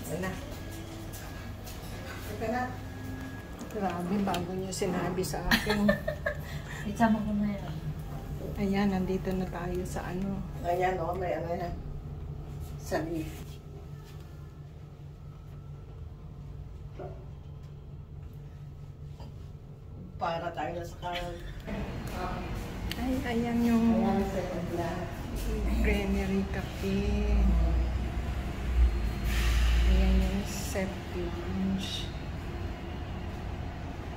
Wala. Ito na. Grabe, bago niyo sinabi sa akin. Isama ko na yan. Ayan, nandito na tayo sa ano. Ayan, o, may ano yan. Sa leaf. Para tayo na sa kanan. Ay, ayan yung Creamery Cafe. Ayan yung set lunch.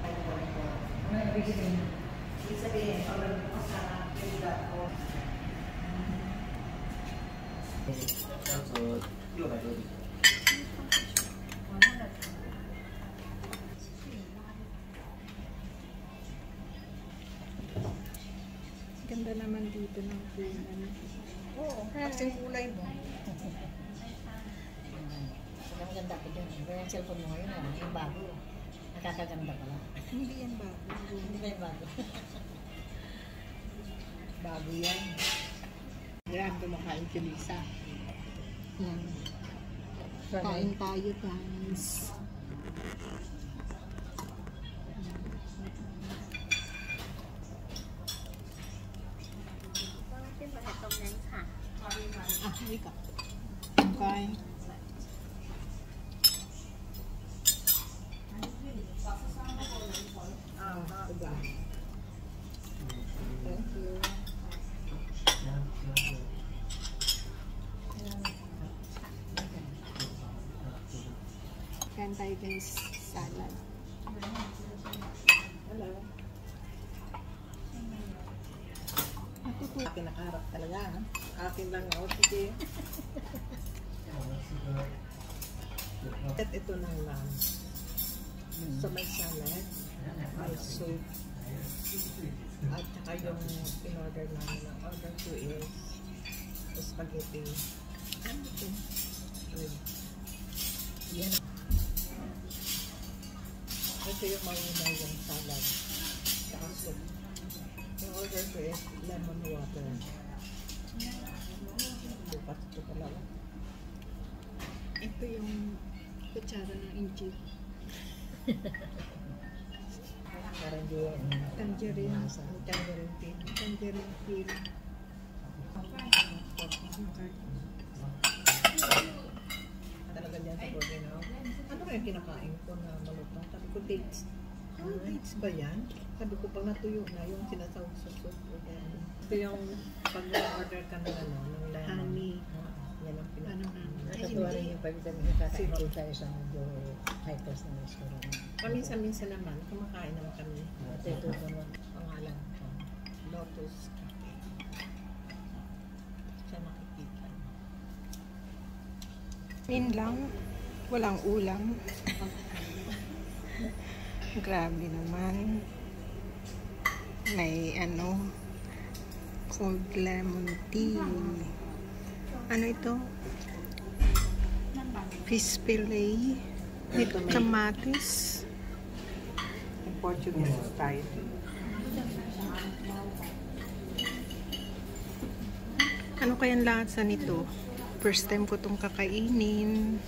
Ano yung ibig sabihin? Ibig sabihin, pag ko sa pinila ko. Ganda naman dito ng kulay. Oo, kasing kulay mo. Ang ganda ko dyan. Yung cellphone mo ngayon, yung bago. Nakakaganda pala. Hindi yan bago. Hindi ba yung bago? Bago yan. Yan, kumakain si Lisa. Yan. Kain tayo, guys. Ah, ikaw. Okay. Diba? Thank you. Kain tayo guys, salad. Hello. Akin nakaharap talaga, ha? Akin lang ako, sige. At ito na lang. So may salad, may soup, at saka yung in-order namin. Ang order ko is spaghetti. Ano ito? Yan. Ito yung mauna yung salad. Saka soup. Yung order ko is lemon water. Bukas ito pala. Ito yung kutsara ng injip. Tangerine. Tangerine peel. Talaga dyan sa Borneo. Ano kaya kinakain ko na malutong? Sabi ko, dates. Oh, dates ba yan? Sabi ko, pag natuyo na, yung sinasawag sa soup. Ito yung pag-order ka ng ano, ng lemon. Honey. Yan ang pinakain. Nakatuwa rin yung pagdating na kakain ko tayo sa medyo high-class na restaurant. Paminsan-minsan naman, kumakain naman kami. Ito naman. Pangalan ko, Lotus Cafe. Siya makikita. Yun lang. Walang ulam. Grabe naman. May ano, cold lemon tea. Ano ito? Fish fillet. Ito kamatis. In Portuguese style. Ano kayang lasa nito? First time ko itong kakainin.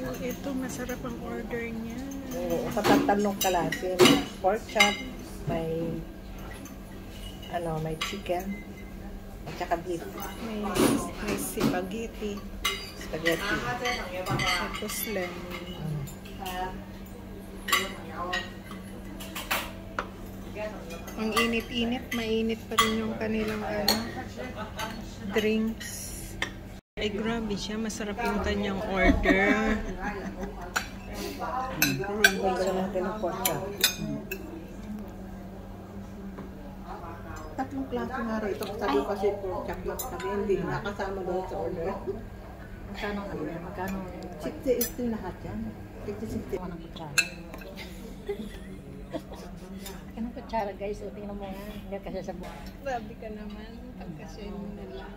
Oh, ito masarap ang order niya. Oo, katatanong kalate. May pork chop, may ano, may chicken, at saka beef. May spaghetti. Spaghetti. Tapos lemon. Ang init-init, mainit pa rin yung kanilang ano, drinks. Ay grabe siya, masarap yung kanyang order. Gusto natin ang pork chop. Tatlong klase nga rin ito. Sabi ko kasi pork chop lang kami, hindi nakasama doon sa order. Magkano ano? Magkano? 60 lahat yan. 60. Ano ng kutsara? Anong kutsara guys? O tingnan mo nga. Hindi kasi sa buhay. Grabe ka naman. Pagkasya mo na lang.